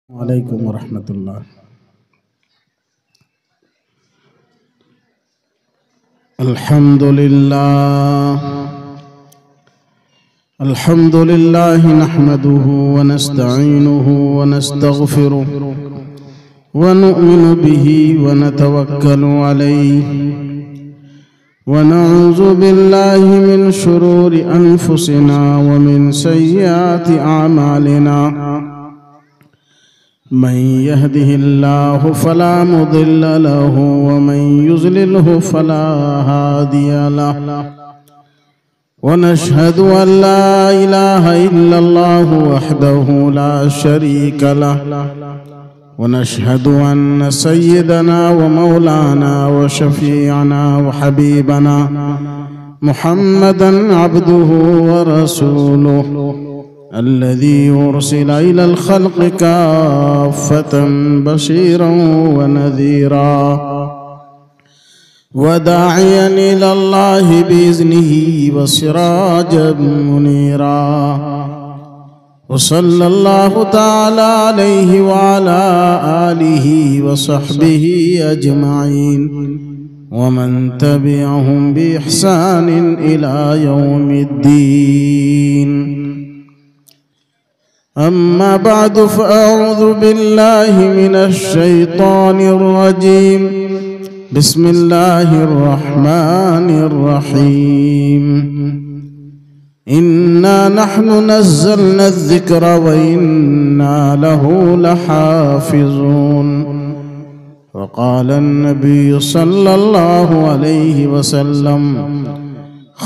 वालेकुम वरहमतुल्लाह। अल्हम्दुलिल्लाह नहमदुहु व नस्तईनुहु व नस्तगफिरुहु व नु'मिनु बिही व नतवक्कलु अलैहि व नऊज़ु बिल्लाहि मिन शुरूरि अनफुसिना व मिन सय्यिआति अमालिना। मन यहदिहिल्लाहु फला मुदिल्ल लहु व मन युज़लिलहु फला हादिय लहु व नशहदु अन ला इलाहा इल्लल्लाहु वहदहु ला शरीक लहु व नशहदु अन्न सय्यदना व मौलाना व शफीअना व हबीबना मुहम्मदन अब्दुहु व रसूलुहु अल्लज़ी उर्सिला इलल खल्क़ि काफ़्फ़तन बशीरन व नज़ीरा व दाइयन इलल्लाहि बिइज़्निही व सिराजन मुनीरा। व सल्लल्लाहु तआला अलैहि व अला आलिहि व सहबिहि अजमईन व मन तबिअहुम बिइहसानिन इला यौमिद्दीन। अम्मा बादु फ़अऊज़ु बिल्लाहि मिनश शैतानिर रजीम। बिस्मिल्लाहिर रहमानिर रहीम। इन्ना नहनु नज़्ज़लना ज़िक्र व इन्ना लहु लहाफ़िज़ून। वक़ाल अन्नबिय्यु सल्लल्लाहु अलैहि वसल्लम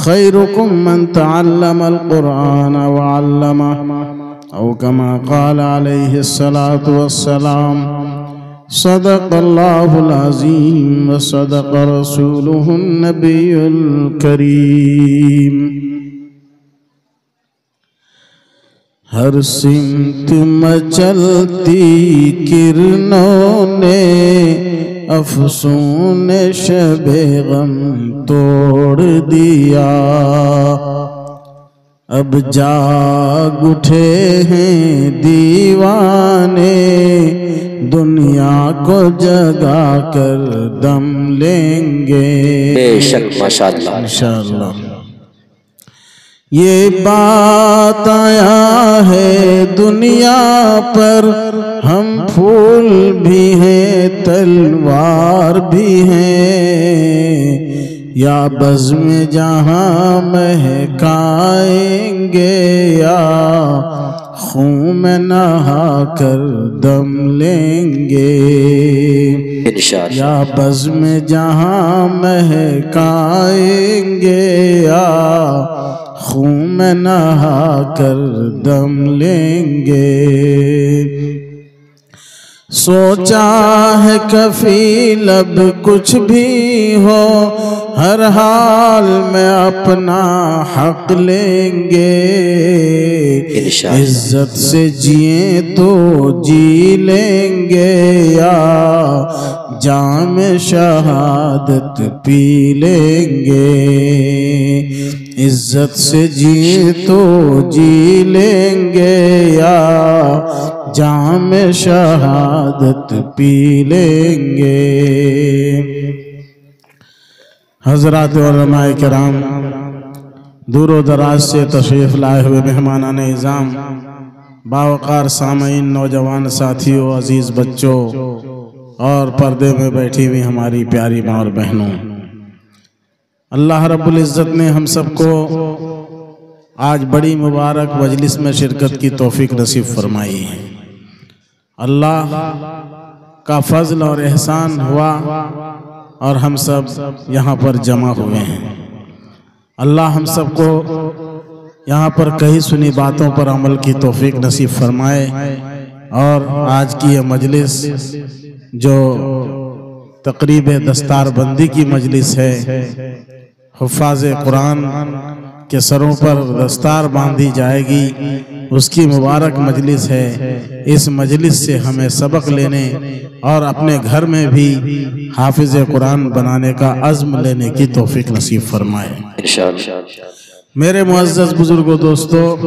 खैरुकुम मन तअल्लमल क़ुरआन व अल्लमहु औ कमा क़ाल अलैहिस्सलातु वस्सलाम। सदक़ल्लाहुल अज़ीम व सदक़ रसूलुहुन नबियुल करीम। हर सिमत मचलती किरणों ने अफ़सून शबे गम तोड़ दिया। अब जाग उठे हैं दीवाने दुनिया को जगा कर दम लेंगे। बेशक माशाअल्लाह इंशाअल्लाह। ये बात आया है दुनिया पर हम फूल भी हैं तलवार भी हैं। या बज़्म जहाँ महकाएंगे या खून में नहा कर दम लेंगे। या बज़्म जहाँ महकाएंगे या खून में नहा कर दम लेंगे। सोचा है कफ़ील अब कुछ भी हो हर हाल में अपना हक लेंगे। इज्जत से जिए तो जी लेंगे या जाम शहादत पी लेंगे। इज्जत से जिए तो जी लेंगे या जाम शहादत पी लेंगे। हज़रात उलमाए किराम, दूर दराज से तशरीफ़ लाए हुए मेहमानान इज़ाम, बावक़ार सामईन, नौजवान साथियों, अज़ीज़ बच्चों और पर्दे में बैठी हुई हमारी प्यारी माँ और बहनों, अल्लाह रब्बुल इज़्ज़त ने हम सबको आज बड़ी मुबारक मजलिस में शिरकत की तौफीक नसीब फरमाई है। अल्लाह का फज़ल और एहसान हुआ और हम सब यहाँ पर जमा हुए हैं। अल्लाह हम सबको यहाँ पर कही सुनी बातों पर अमल की तौफीक नसीब फरमाए और आज की ये मजलिस जो तक़रीब दस्तारबंदी की मजलिस है, हुफ़ाज़ कुरान के सरों पर दस्तार बांधी जाएगी, उसकी मुबारक मजलिस है। इस मजलिस से हमें सबक लेने और अपने घर में भी हाफिज़ कुरान बनाने का अज़्म लेने की तौफीक नसीब फरमाए इंशाअल्लाह। मेरे मुअज़्ज़ज़ बुजुर्गों, दोस्तों,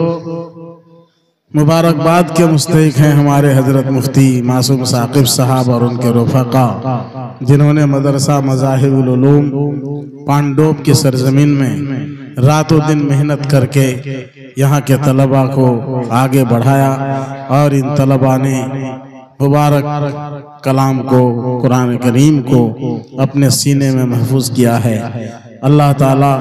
मुबारकबाद के मुस्तहिक हैं हमारे हजरत मुफ्ती मासूम साकिब साहब और उनके रफ़ाक़ा, जिन्होंने मदरसा मज़ाहिरुल उलूम पांडोब की सरजमीन में रातों दिन मेहनत करके यहाँ के तलबा को आगे बढ़ाया और इन तलबा ने मुबारक कलाम को, कुरान करीम को अपने सीने में महफूज किया है। अल्लाह ताला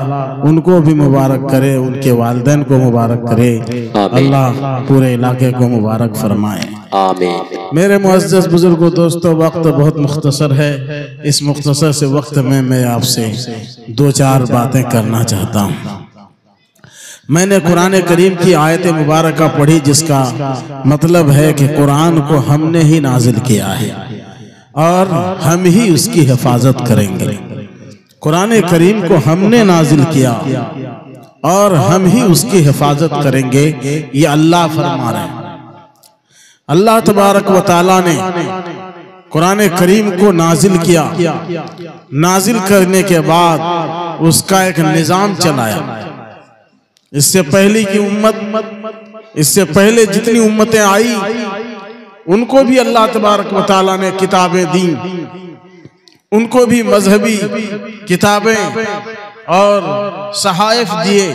उनको भी मुबारक करे, उनके वालिदैन को मुबारक करे, अल्लाह पूरे इलाके को मुबारक फरमाए, आमीन। मेरे मुअज़्ज़ज़ बुजुर्गों, दोस्तों, वक्त बहुत मुख्तसर है। इस मुख्तसर से वक्त में मैं आपसे दो चार बातें करना चाहता हूँ। मैंने कुरान करीम की आयत मुबारका पढ़ी, जिसका मतलब है कि कुरान को हमने ही नाजिल किया है और हम ही उसकी हिफाजत करेंगे। कुरान करीम को हमने नाजिल किया और हम ही उसकी हिफाजत करेंगे, ये अल्लाह फरमा रहे हैं। अल्लाह तबारक व तआला ने कुरान करीम को नाजिल किया, नाजिल करने के बाद उसका एक निज़ाम चलाया। इससे पहले की उम्मत, इससे पहले जितनी उम्मतें आई, उनको भी अल्लाह तबारक व तआला ने किताबें दी, उनको भी मजहबी किताबें और सहाइफ दिए,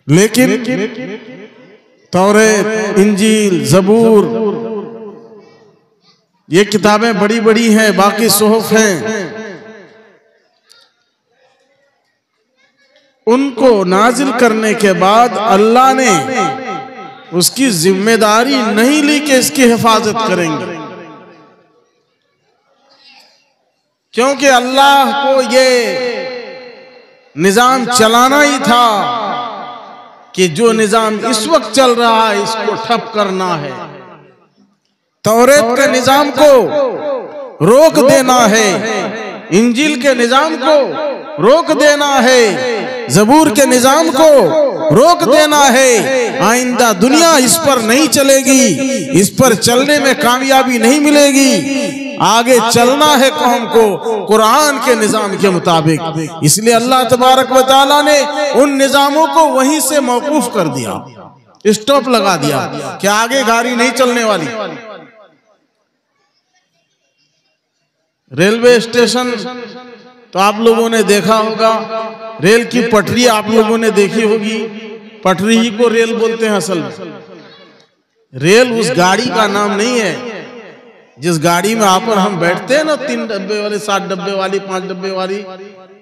लेकिन तौरेत, इंजील, ज़बूर, ये किताबें बड़ी बड़ी हैं, बाकी सुहuf हैं, उनको नाजिल करने के बाद अल्लाह ने उसकी जिम्मेदारी नहीं ली कि इसकी हिफाजत करेंगे, क्योंकि अल्लाह को ये निजाम चलाना ही था कि जो निजाम इस वक्त चल रहा है इसको ठप करना है। तौरेत के निजाम को रोक देना है, इंजील के निजाम को रोक देना है, ज़बूर के निजाम को रोक देना है। आइंदा दुनिया इस पर नहीं चलेगी, इस पर चलने में कामयाबी नहीं मिलेगी। आगे चलना है कौम को कुरान के निजाम के मुताबिक। इसलिए अल्लाह तबारक व तआला ने उन निजामों को वहीं से मौकूफ कर दिया, स्टॉप लगा दिया कि आगे गाड़ी नहीं चलने वाली। रेलवे स्टेशन तो आप लोगों ने देखा होगा, रेल की पटरी आप लोगों ने देखी होगी, पटरी ही को रेल बोलते हैं। असल में रेल उस गाड़ी का नाम नहीं है जिस गाड़ी में आप और हम बैठते हैं ना, 3 डब्बे वाली, 7 डब्बे वाली, 5 डब्बे वाली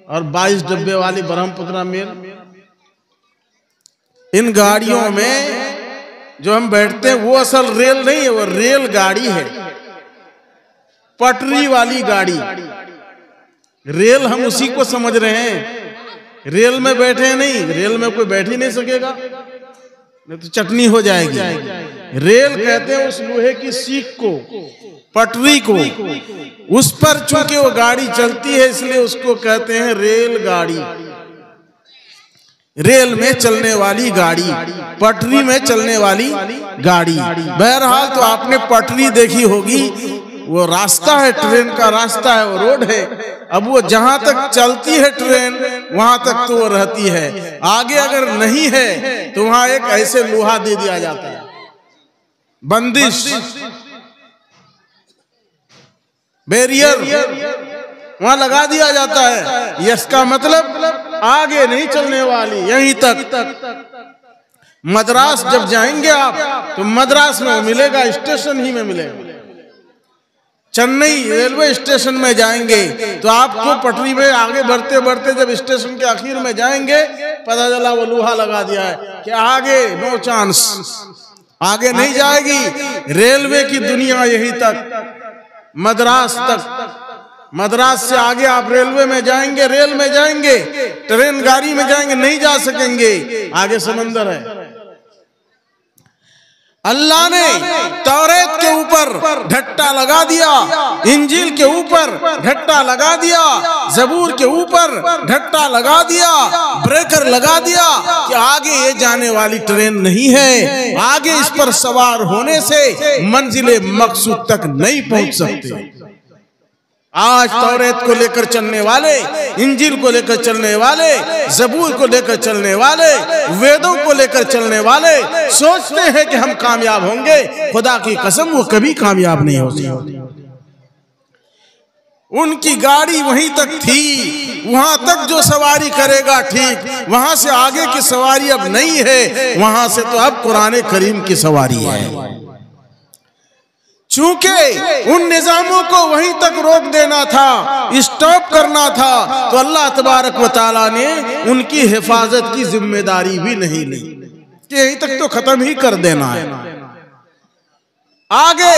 और 22 डब्बे वाली ब्रह्मपुत्रा मेल। इन गाड़ियों में जो हम बैठते हैं वो असल रेल नहीं है, वो रेल गाड़ी है, पटरी वाली गाड़ी। रेल हम उसी को समझ रहे हैं, रेल में बैठे नहीं, रेल में कोई बैठ ही नहीं सकेगा, नहीं तो चटनी हो जाएगी। रेल कहते हैं उस लोहे की सीख को, पटरी को, उस पर चूंकि वो गाड़ी चलती है इसलिए उसको कहते हैं रेल गाड़ी। रेल में चलने वाली गाड़ी, पटरी में चलने वाली गाड़ी। बहरहाल तो आपने पटरी देखी होगी, वो रास्ता है, ट्रेन का रास्ता है, वो रोड है। अब वो जहां तक चलती है ट्रेन वहां तक तो वो रहती है, आगे अगर नहीं है तो वहां एक ऐसे लोहा दे दिया जाता है, बंदिश, बैरियर वहां लगा दिया जाता है। इसका मतलब आगे नहीं चलने वाली, यहीं तक। मद्रास जब जाएंगे आप तो मद्रास में मिलेगा, स्टेशन ही में मिलेगा। चेन्नई रेलवे स्टेशन में जाएंगे तो आपको पटरी में आगे बढ़ते बढ़ते जब स्टेशन के आखिर में जाएंगे पता चला वो लोहा लगा दिया है कि आगे नो चांस, आगे नहीं जाएगी। रेलवे की दुनिया यही तक, मद्रास तक। मद्रास से आगे आप रेलवे में जाएंगे, रेल में जाएंगे, ट्रेन गाड़ी में जाएंगे, नहीं जा सकेंगे, आगे समंदर है। अल्लाह ने तौरेत के ऊपर ढट्टा लगा दिया, इंजील के ऊपर ढट्टा लगा दिया, ज़बूर के ऊपर ढट्टा लगा दिया, ब्रेकर लगा दिया कि आगे ये जाने वाली ट्रेन नहीं है, आगे इस पर सवार होने से मंजिले मकसूद तक नहीं पहुंच सकते। आज तौरेत को लेकर चलने वाले, इंजील को लेकर चलने वाले, ज़बूर को लेकर चलने वाले, वेदों को लेकर चलने वाले सोचते हैं कि हम कामयाब होंगे। खुदा की कसम वो कभी कामयाब नहीं हो सकते। उनकी गाड़ी वहीं तक थी, वहां तक जो सवारी करेगा ठीक, वहां से आगे की सवारी अब नहीं है, वहां से तो अब कुरान करीम की सवारी है। चूंकि उन निजामों को वहीं तक रोक देना था, स्टॉप करना था, तो अल्लाह तबारक व तआला ने उनकी हिफाजत की जिम्मेदारी भी नहीं ली कि यहीं तक तो खत्म ही कर देना है। आगे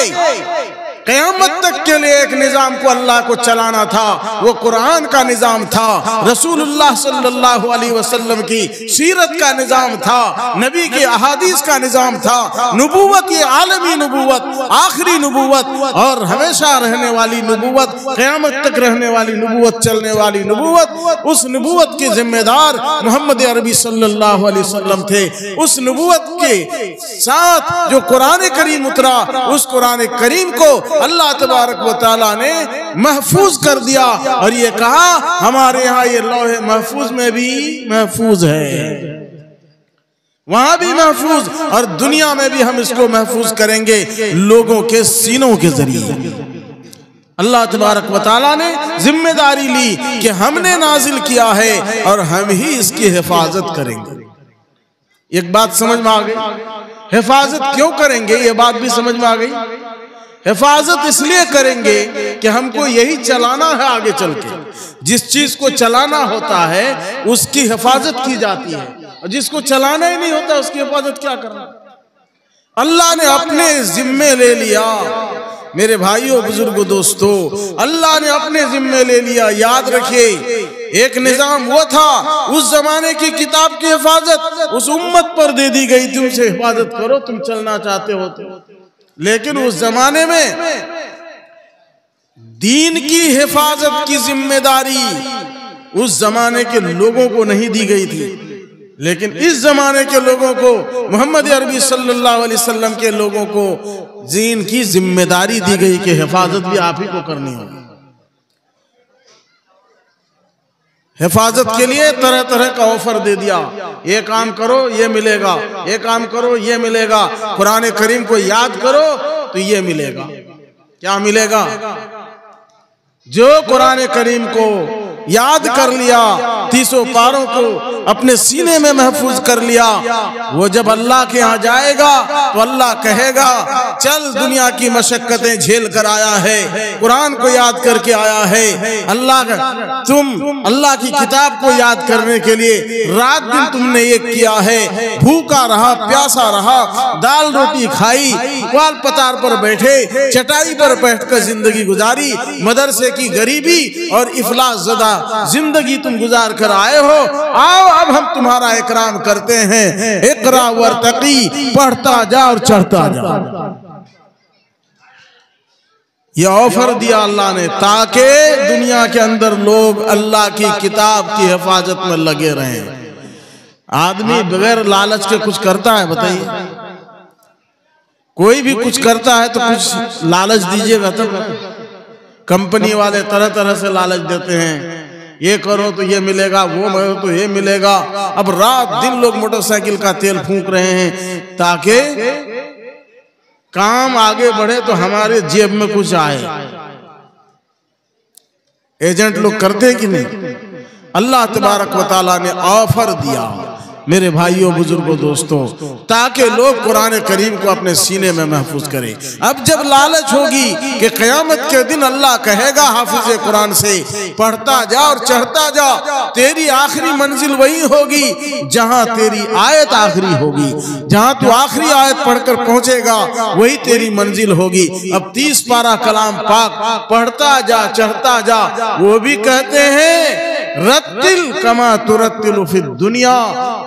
क़यामत तक के लिए एक निजाम को अल्लाह को चलाना था, वो कुरान का निजाम था, रसूलुल्लाह सल्लल्लाहु अलैहि वसल्लम की सीरत का निजाम था, नबी के अहादीस का निजाम था, नबूवत, ये आलमी नबूवत, आखिरी नबूवत और हमेशा रहने वाली नबूवत, क़यामत तक रहने वाली नबूवत, चलने वाली नबूवत। उस नबूवत के जिम्मेदार मोहम्मद अरबी सल्लल्लाहु अलैहि वसल्लम थे। उस नबूवत के साथ जो कुरान करीम उतरा, उस कुरान करीम को अल्लाह तबारक व तआला ने महफूज कर दिया और ये कहा हमारे यहाँ ये लौहे महफूज में भी महफूज है, वहां भी महफूज, और दुनिया में भी हम इसको महफूज करेंगे लोगों के सीनों के जरिए। अल्लाह तबारक व तआला ने जिम्मेदारी ली कि हमने नाजिल किया है और हम ही इसकी हिफाजत करेंगे। एक बात समझ में आ गई, हिफाजत क्यों करेंगे ये बात भी समझ में आ गई। हिफाजत इसलिए करेंगे कि हमको यही चलाना है, आगे चल के जिस चीज को चलाना होता है उसकी हिफाजत की जाती है, और जिसको चलाना ही नहीं होता उसकी हिफाजत क्या करना। अल्लाह ने अपने जिम्मे ले लिया, मेरे भाइयों बुजुर्गों दोस्तों, अल्लाह ने अपने जिम्मे ले लिया। याद रखिए, एक निजाम वो था, उस जमाने की किताब की हिफाजत उस उम्मत पर दे दी गई, तुमसे हिफाजत करो, तुम चलना चाहते हो तो। लेकिन उस जमाने में दीन की हिफाजत की जिम्मेदारी उस जमाने के लोगों को नहीं दी गई थी, लेकिन इस जमाने के लोगों को, मोहम्मद अरबी सल्लल्लाहु अलैहि वसल्लम के लोगों को दीन की जिम्मेदारी दी गई कि हिफाजत भी आप ही को करनी होगी। हिफाजत के लिए तरह तरह का ऑफर दे दिया, ये काम करो ये मिलेगा, ये काम करो ये मिलेगा, कुरान करीम को याद करो तो ये मिलेगा। क्या मिलेगा? जो कुरान करीम को याद कर लिया, 30 पारों को अपने सीने में महफूज कर लिया, वो जब अल्लाह के यहाँ जाएगा तो अल्लाह कहेगा चल दुनिया की मशक्कतें झेल कर आया है, कुरान को याद करके आया है, तुम अल्लाह की किताब को याद करने के लिए रात दिन तुमने ये किया है, भूखा रहा प्यासा रहा, दाल रोटी खाई, ग्वाल पतार पर बैठे, चटाई पर बैठकर जिंदगी गुजारी, मदरसे की गरीबी और इफलास ज़दा जिंदगी तुम गुजार कर आए हो। आओ अब हम तुम्हारा इकराम करते हैं, इकरा वर्तकी, पढ़ता जा और चढ़ता जा। ये ऑफर दिया अल्लाह ने ताकि दुनिया के अंदर लोग अल्लाह की किताब की हिफाजत में लगे रहें। आदमी बगैर लालच के कुछ करता है? बताइए, कोई भी कुछ करता है तो कुछ लालच दीजिएगा तब। कंपनी वाले तरह तरह से लालच देते हैं, ये करो तो ये मिलेगा, वो करो तो ये मिलेगा। अब रात दिन लोग मोटरसाइकिल का तेल फूंक रहे हैं ताकि काम आगे बढ़े तो हमारे जेब में कुछ आए। एजेंट लोग करते कि नहीं? अल्लाह तबारक व तआला ने ऑफर दिया मेरे भाइयों बुजुर्गों दोस्तों, ताकि लोग कुरान करीम को अपने सीने में महफूज करें। अब जब लालच होगी कि क़यामत के दिन अल्लाह कहेगा हाफिज़ कुरान से पढ़ता जा और चढ़ता जा, तेरी आखिरी मंजिल वही होगी जहां तेरी आयत आखिरी होगी, जहां तू आखिरी आयत पढ़कर पहुंचेगा वही तेरी मंजिल होगी। अब 30 पारा कलाम पाक पढ़ता जा चढ़ता जा, वो भी कहते हैं रत्तिल कमा तुरत्तिलु फिद दुनिया,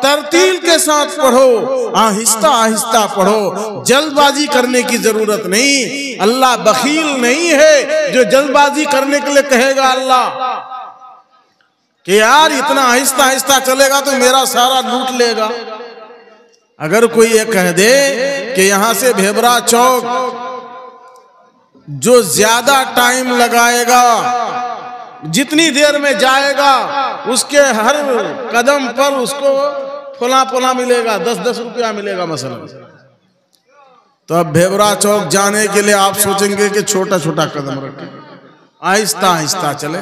तरतील के साथ पढ़ो, आहिस्ता आहिस्ता पढ़ो, जल्दबाजी करने की जरूरत नहीं। अल्लाह बखील नहीं है जो जल्दबाजी करने के लिए कहेगा अल्लाह कि यार इतना आहिस्ता आहिस्ता चलेगा तो मेरा सारा लूट लेगा। अगर कोई ये कह दे कि यहां से भेबरा चौक जो ज्यादा टाइम लगाएगा, जितनी देर में जाएगा, उसके हर कदम पर उसको फला फला मिलेगा, 10-10 रुपया मिलेगा मसलन। तो अब भेवरा चौक जाने के लिए आप सोचेंगे कि छोटा छोटा कदम रखें, आहिस्ता आहिस्ता चले।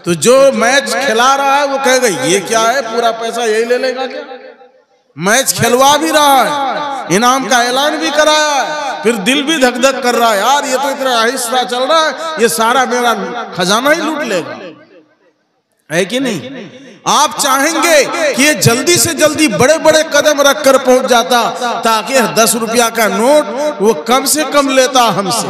तो जो मैच खिला रहा है वो कहेगा ये क्या है, पूरा पैसा यही ले लेगा क्या? मैच खिलवा भी रहा है, इनाम का ऐलान भी कराया है, फिर दिल भी धक धक कर रहा है, यार ये तो इतना आहिस्ता चल रहा है, ये सारा मेरा खजाना ही लूट लेगा, है कि नहीं? आप चाहेंगे कि ये जल्दी से जल्दी बड़े बड़े कदम रखकर पहुंच जाता, ताकि 10 रुपया का नोट वो कम से कम लेता हमसे।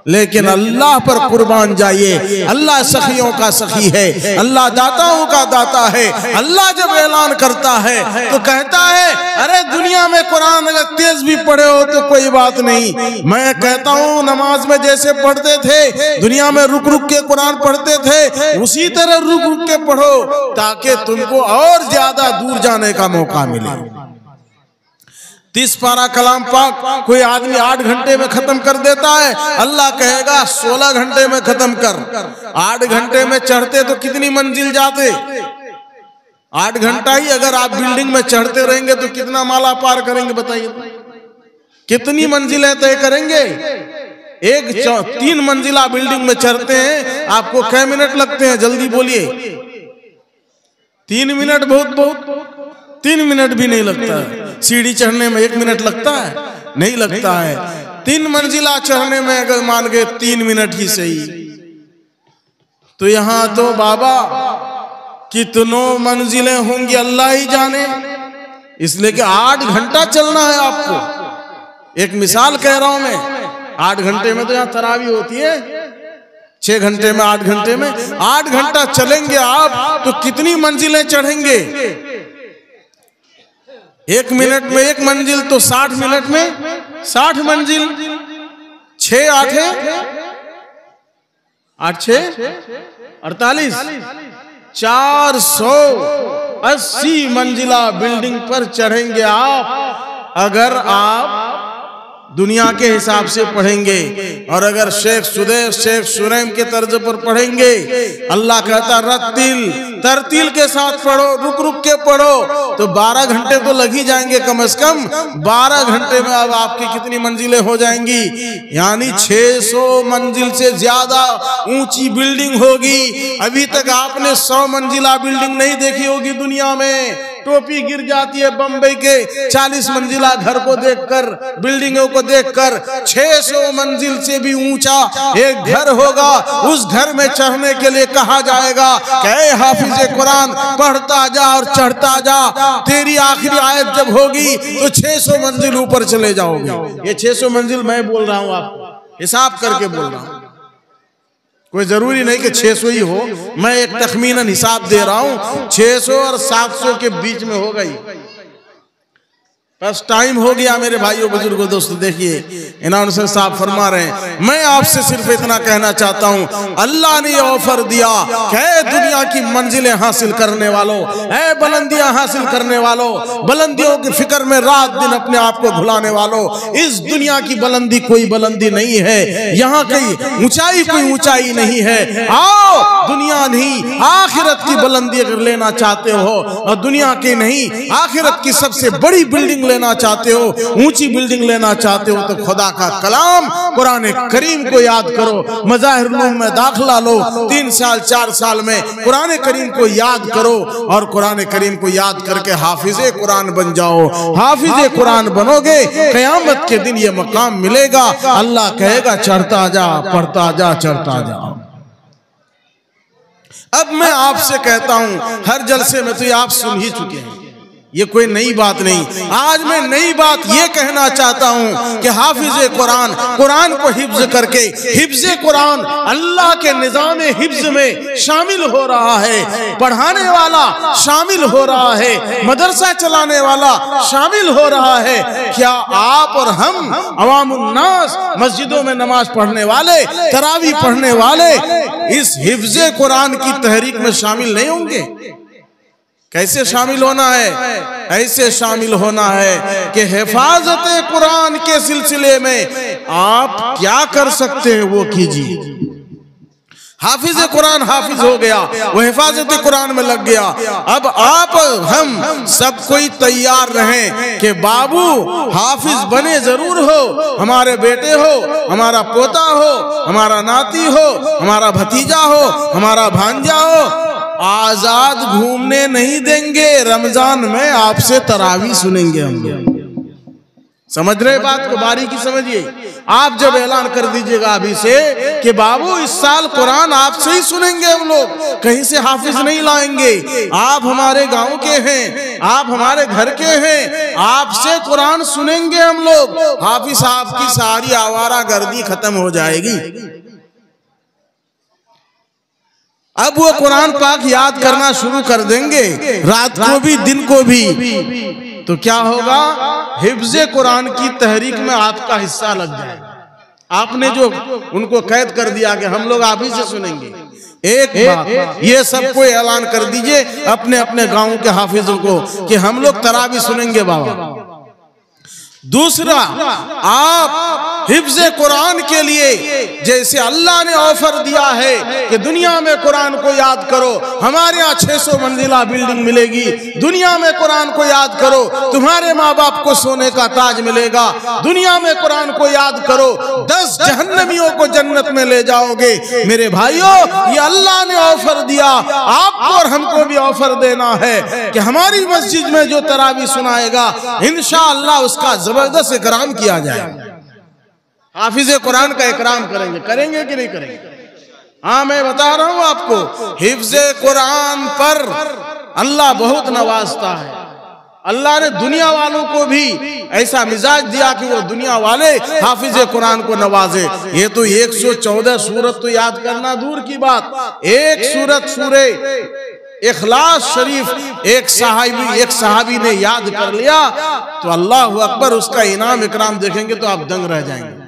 लेकिन अल्लाह पर कुर्बान जाइए, अल्लाह सखियों का सखी है, अल्लाह दाताओं का दाता है। अल्लाह जब ऐलान करता है तो कहता है, अरे दुनिया में कुरान अगर तेज भी पढ़े हो तो कोई बात नहीं, मैं कहता हूँ नमाज में जैसे पढ़ते थे, दुनिया में रुक रुक के कुरान पढ़ते थे, उसी तरह रुक रुक के पढ़ो, ताकि तुमको और ज्यादा दूर जाने का मौका मिले। 30 पारा कलाम पाक कोई आदमी 8 घंटे में खत्म कर देता है, अल्लाह कहेगा 16 घंटे में खत्म कर। 8 घंटे में चढ़ते तो कितनी मंजिल जाते? 8 घंटा ही अगर आप बिल्डिंग में चढ़ते रहेंगे तो कितना माला पार करेंगे बताइए? कितनी मंजिलें तय करेंगे? 3 मंजिला बिल्डिंग में चढ़ते हैं, आपको कै मिनट लगते हैं? जल्दी बोलिए। 3 मिनट बहुत 3 मिनट भी नहीं लगता है। सीढ़ी चढ़ने में 1 मिनट लगता है? नहीं लगता है। 3 मंजिला चढ़ने में अगर मान गए 3 मिनट ही सही, तो यहां तो बाबा कितनों मंजिलें होंगी अल्लाह ही जाने। इसलिए कि 8 घंटा चलना है आपको। एक मिसाल कह रहा हूं मैं, 8 घंटे में तो यहां तरावी होती है, 6 घंटे में, 8 घंटे में, 8 घंटा चलेंगे आप तो कितनी मंजिलें चढ़ेंगे? 1 मिनट में 1 मंजिल, तो 60 मिनट में 60 मंजिल। 6 8 8 6 48 480 मंजिला बिल्डिंग पर चढ़ेंगे आप, अगर आप दुनिया के हिसाब से पढ़ेंगे। और अगर शेख सुदैस, शेख सुरैम के तर्ज पर पढ़ेंगे, अल्लाह कहता रत्तिल, तरतील के साथ पढ़ो, रुक रुक के पढ़ो, तो 12 घंटे तो लग ही जाएंगे कम से कम। 12 घंटे में अब आपकी कितनी मंजिलें हो जाएंगी? यानी 600 मंजिल से ज्यादा ऊंची बिल्डिंग होगी। अभी तक आपने 100 मंजिला बिल्डिंग नहीं देखी होगी दुनिया में। टोपी गिर जाती है बम्बई के 40 मंजिला घर को देखकर, बिल्डिंगों को देखकर। 600 मंजिल से भी ऊंचा एक घर होगा, उस घर में चढ़ने के लिए कहा जाएगा कि हाफिज़े कुरान पढ़ता जा और चढ़ता जा, तेरी आखिरी आयत जब होगी तो 600 मंजिल ऊपर चले जाओगे। ये 600 मंजिल मैं बोल रहा हूं, आपको हिसाब करके बोल रहा हूं, कोई जरूरी नहीं कि 600 ही हो, मैं एक तखमीनन हिसाब दे रहा हूं। 600 और 700 के बीच में हो गई। बस टाइम हो गया मेरे भाइयों बुजुर्गों दोस्तों। देखिए इनाम साहब फरमा रहे हैं, मैं आपसे सिर्फ इतना कहना चाहता हूं, अल्लाह ने ऑफर दिया कि दुनिया की मंजिलें हासिल करने वालों, है बुलंदियां हासिल करने वालों, बुलंदियों की फिक्र में रात दिन अपने आप को भुलाने वालों, इस दुनिया की बुलंदी कोई बुलंदी नहीं है, यहाँ की ऊंचाई कोई ऊंचाई नहीं है। आओ दुनिया नहीं आखिरत की बुलंदी अगर लेना चाहते हो, और दुनिया की नहीं आखिरत की सबसे बड़ी बिल्डिंग लेना चाहते हो, ऊंची बिल्डिंग लेना चाहते हो, तो खुदा का कलाम कुरान करीम को याद करो। मज़ाहिर उलूम में दाखिला लो, 3 साल 4 साल में कुरान करीम को याद करो, और कुरान करीम को याद करके हाफिज़े कुरान बन जाओ। हाफिज़े कुरान बनोगे, क़यामत के दिन ये मकाम मिलेगा। अल्लाह कहेगा चढ़ता जा, पढ़ता जा, चढ़ता जा। अब मैं आपसे कहता हूं, हर जलसे में तो ये आप सुन ही चुके हैं, ये कोई नई बात नहीं। आज मैं नई बात ये कहना चाहता हूं कि हाफिज़े कुरान, कुरान को हिफ्ज करके, हिफ्ज़े कुरान अल्लाह के निज़ाम हिफ्ज में शामिल हो रहा है। पढ़ाने वाला शामिल हो रहा है, मदरसा चलाने वाला शामिल हो रहा है। क्या आप और हम अवामुन्नास, मस्जिदों में नमाज पढ़ने वाले, तरावी पढ़ने वाले, इस हिफ्ज़े कुरान की तहरीक में शामिल नहीं होंगे? कैसे शामिल होना है? ऐसे शामिल होना है कि हिफाजत कुरान के सिलसिले में आप क्या कर सकते हैं वो कीजिए। हाफिज कुरान हाफिज हो गया, वो हिफाजत कुरान में लग गया। अब आप हम सब कोई तैयार रहें कि बाबू हाफिज बने जरूर हो, हमारे बेटे हो, हमारा पोता हो, हमारा नाती हो, हमारा भतीजा हो, हमारा भांजा हो, आजाद घूमने नहीं देंगे। रमजान में आपसे तरावी सुनेंगे हम। समझ रहे बात को, बारीकी समझिए। आप जब ऐलान कर दीजिएगा अभी से कि बाबू इस साल कुरान आपसे ही सुनेंगे हम लोग, कहीं से हाफिज नहीं लाएंगे, आप हमारे गांव के हैं, आप हमारे घर के हैं, आपसे कुरान सुनेंगे हम लोग, हाफिज साहब की सारी आवारागर्दी खत्म हो जाएगी। अब वो कुरान पाक याद करना शुरू कर देंगे, रात को भी दिन को भी। तो क्या होगा, हिफ्ज़े कुरान की तहरीक में आपका हिस्सा लग जाएगा। आपने जो उनको कैद कर दिया कि हम लोग आप ही से सुनेंगे। एक बात ये सबको ऐलान कर दीजिए अपने अपने गांव के हाफिजों को कि हम लोग तरावी सुनेंगे बाबा। दूसरा, आप हिफ्ज़े कुरान के लिए जैसे अल्लाह ने ऑफर दिया है कि दुनिया में कुरान को याद करो, हमारे यहाँ 600 मंजिला बिल्डिंग मिलेगी, दुनिया में कुरान को याद करो, तुम्हारे माँ बाप को सोने का ताज मिलेगा, दुनिया में कुरान को याद करो, 10 जहन्नमियों को जन्नत में ले जाओगे। मेरे भाइयों, ये अल्लाह ने ऑफर दिया, आपको और हमको भी ऑफर देना है कि हमारी मस्जिद में जो तरावी सुनाएगा इंशाअल्लाह उसका जबरदस्त इकराम किया जाए। हाफिज कुरान का इकराम करेंगे, करेंगे कि नहीं करेंगे? हाँ, मैं बता रहा हूं आपको, हिफ्ज़े कुरान पर अल्लाह बहुत नवाजता है। अल्लाह ने दुनिया वालों को भी ऐसा मिजाज दिया कि वो दुनिया वाले हाफिज कुरान को नवाजे। ये तो 114 सूरत तो याद करना दूर की बात, एक सूरत सूरे इखलास शरीफ एक सहाबी ने याद कर लिया तो अल्लाह अकबर, उसका इनाम इकराम देखेंगे तो आप दंग रह जाएंगे।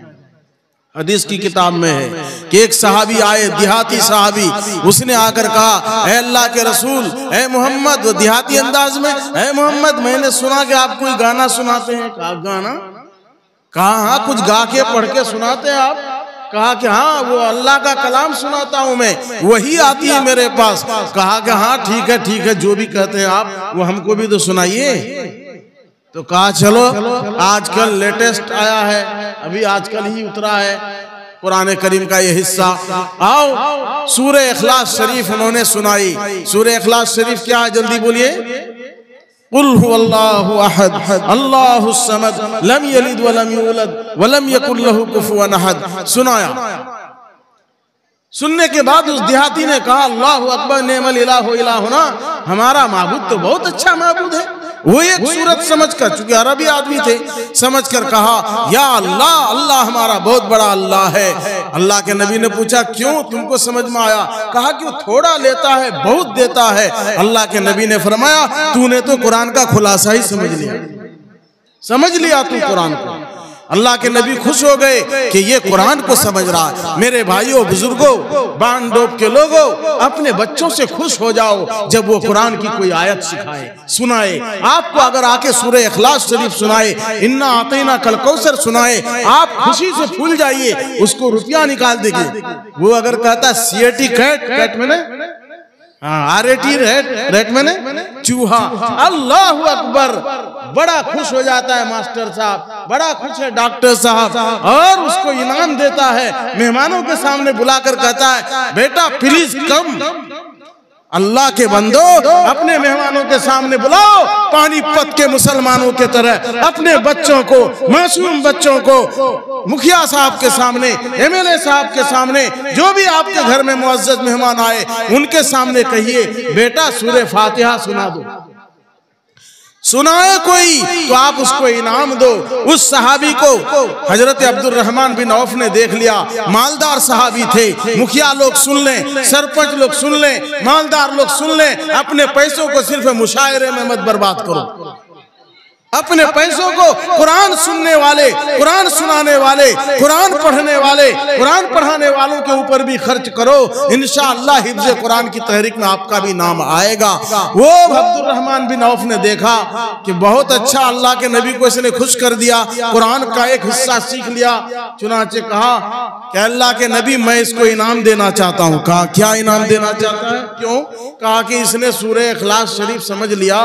हदीस की किताब में है कि एक सहाबी आए, देहाती सहाबी, उसने आकर कहा, ऐ अल्लाह के रसूल, ऐ मोहम्मद, वो देहाती अंदाज में, ऐ मोहम्मद, मैंने सुना कि आप कोई गाना सुनाते हैं। कहा गाना? कहा हाँ, कुछ गा के पढ़ के सुनाते हैं आप? कहा कि हाँ, वो अल्लाह का कलाम सुनाता हूं मैं, वही आती है मेरे पास। कहा कि हाँ ठीक है, जो भी कहते हैं आप वो हमको भी तो सुनाइए। तो कहा चलो, आजकल लेटेस्ट आया है, अभी आजकल ही उतरा है कुरान करीम का ये हिस्सा, आओ सूरह इखलास शरीफ उन्होंने सुनाई। सूरह इखलास शरीफ क्या है, जल्दी बोलिए। कुल हुवल्लाहु अहद अल्लाहुस समद लम यलिद वलम यूलद वलम यकुल लहू कुफुवन अहद। सुनाया। सुनने के बाद उस देहाती ने कहा, अल्लाहु अकबर, नेमल इलाहु इलाहुना, हमारा माबूद तो बहुत अच्छा माबूद है। वो एक सूरत समझकर, चूंकि अरबी आदमी थे, समझकर कहा, या अल्लाह, अल्लाह हमारा बहुत बड़ा अल्लाह है। अल्लाह के नबी ने पूछा, क्यों, तुमको समझ में आया? कहा कि वो थोड़ा लेता है, बहुत देता है। अल्लाह के नबी ने फरमाया, तूने तो कुरान का खुलासा ही समझ लिया तू कुरान को। अल्लाह के नबी खुश हो गए कि ये कुरान को समझ रहा है। मेरे भाइयों, बुजुर्गों, बांध डोब के लोगों, अपने बच्चों से खुश हो जाओ जब वो कुरान की कोई आयत सिखाए, सुनाए। आपको अगर आके सूरह इखलास शरीफ सुनाए, इन्ना आतीना कल कौसर सुनाए, आप खुशी से फूल जाइए, उसको रुपया निकाल देंगे। वो अगर कहता सीएटी कैट मैंने आरएटी रेट मैंने चूहा, अल्लाह अकबर, बड़ा खुश हो जाता है मास्टर साहब, बड़ा खुश है डॉक्टर साहब, और उसको इनाम देता है। मेहमानों के सामने बुलाकर कहता है, बेटा प्लीज कम। अल्लाह के बंदो, अपने मेहमानों के सामने बुलाओ, पानीपत के मुसलमानों के तरह अपने बच्चों को, मासूम बच्चों को, मुखिया साहब के सामने, एमएलए साहब के सामने, जो भी आपके घर में मुअज्जज मेहमान आए, उनके सामने कहिए, बेटा सूरह फातिहा सुना दो। सुनाए कोई तो आप उसको इनाम दो। उस सहाबी को हजरत अब्दुल रहमान बिन औफ ने देख लिया, मालदार सहाबी थे। मुखिया लोग सुन लें, सरपंच लोग सुन लें, मालदार लोग सुन लें, अपने पैसों को सिर्फ मुशायरे में मत बर्बाद करो। अपने पैसों को कुरान सुनने वाले, कुरान सुनाने वाले, कुरान पढ़ने वाले, कुरान पढ़ाने वालों के ऊपर भी खर्च करो। इंशाअल्लाह हिफ्ज़ कुरान की तहरीक में आपका भी नाम आएगा। वो अब्दुर्रहमान बिन औफ ने देखा कि बहुत अच्छा, अल्लाह के नबी को इसने खुश कर दिया, कुरान का एक हिस्सा सीख लिया। चुनाचे कहा कि अल्लाह के नबी, मैं इसको इनाम देना चाहता हूँ। कहा क्या इनाम देना चाहता है? क्यों? कहा कि इसने सूरह इखलास शरीफ समझ लिया,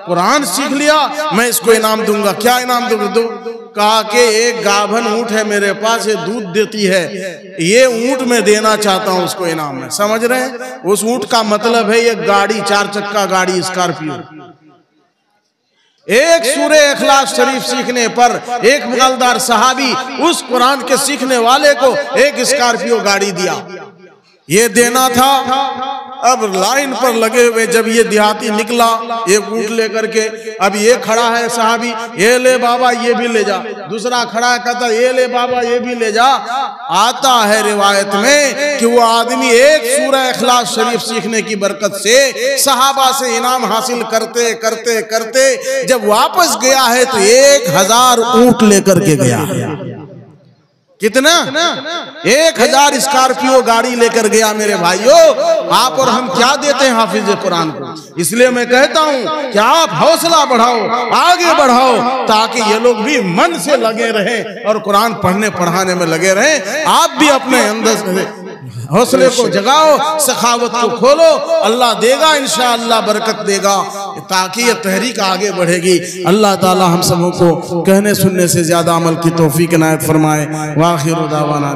कुरान सीख लिया, मैं इसको इनाम दूंगा। क्या इनाम दूंगा? कहा कि एक गाभन ऊंट है मेरे पास, ये दूध देती है, ये ऊंट में देना चाहता हूं उसको इनाम में। समझ रहे हैं? उस ऊंट का मतलब है ये गाड़ी, 4 चक्का गाड़ी, स्कॉर्पियो। एक सूरह इखलास शरीफ सीखने पर एक मालदार सहाबी उस कुरान के सीखने वाले को एक स्कॉर्पियो गाड़ी दिया। ये देना था। अब लाइन पर लगे हुए जब ये देहाती निकला एक ऊंट लेकर के, अब ये खड़ा है सहाबी, ये ले बाबा ये भी ले जा। दूसरा खड़ा है, कहता ये ले बाबा ये भी ले जा। आता है रिवायत में कि वो आदमी एक सूरह इखलास शरीफ सीखने की बरकत से सहाबा से इनाम हासिल करते करते करते जब वापस गया है तो 1000 ऊंट लेकर के गया। कितना? 1000 स्कॉर्पियो गाड़ी लेकर गया। मेरे भाइयों, आप और हम क्या देते हैं हाफिज कुरान को? इसलिए मैं कहता हूं कि आप हौसला बढ़ाओ, आगे बढ़ाओ, ताकि ये लोग भी मन से लगे रहें और कुरान पढ़ने पढ़ाने में लगे रहें। आप भी अपने अंदर से हौसले को जगाओ, सखावत को खोलो, अल्लाह देगा, इंशाअल्लाह बरकत देगा, ताकि ये तहरीक आगे बढ़ेगी। अल्लाह ताला हम सबों को कहने सुनने से ज्यादा अमल की तौफीक इनायत फरमाए। वाखिर दावाना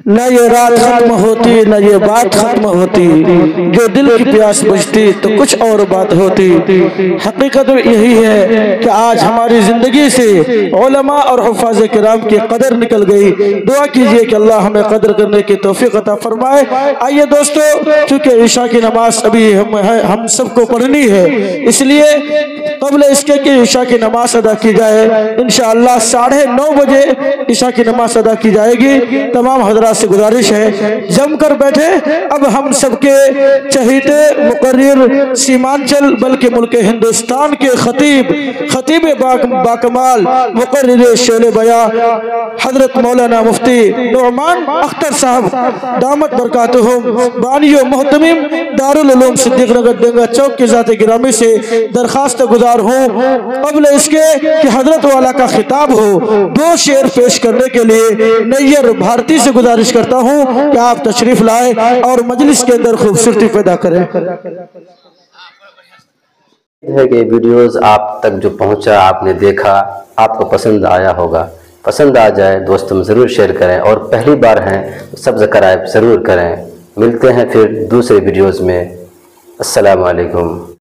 न ये रात खत्म होती न ये बात खत्म होती, जो दिल की प्यास बुझती तो कुछ और बात होती। हकीकत यही है कि आज हमारी ज़िंदगी से उलमा और हुफ़ाज़ किराम की कदर निकल गई। दुआ कीजिए कि अल्लाह हमें कदर करने की तौफीक अता फरमाए। आइए दोस्तों, चूँकि ईशा की नमाज अभी हम सबको पढ़नी है, इसलिए कबल इसके कि ईशा की नमाज अदा की जाए। इंशाअल्लाह 9:30 बजे ईशा की नमाज अदा की जाएगी। तमाम हज़रात से गुजारिश है जमकर बैठे। अब हम सबके चहीते मुकर्रिर सीमांचल बल्कि मुल्क हिंदुस्तान के खतीब बाकमाल मुकर्रिर शेर बया हजरत मौलाना मुफ्ती नुअमान अख्तर साहब दामत बरकातुहुम बानियो मोहतमीम दारुल उलूम सिद्दीक नगर देंगा चौक की ज़ात गिरामी से दरखास्त गुजार हूँ कबल इसके कि हजरत वाला का खिताब हो। 2 शेर पेश करने के लिए नैयर भारती से गुजारिश करता हूं कि आप तशरीफ लाए और मजलिस के अंदर खूबसूरती पैदा करें। है कि वीडियोस आप तक जो पहुंचा, आपने देखा, आपको पसंद आया होगा। पसंद आ जाए दोस्तों में ज़रूर शेयर करें, और पहली बार हैं तो सब्सक्राइब ज़रूर करें। मिलते हैं फिर दूसरे वीडियोस में। अस्सलामु अलैकुम।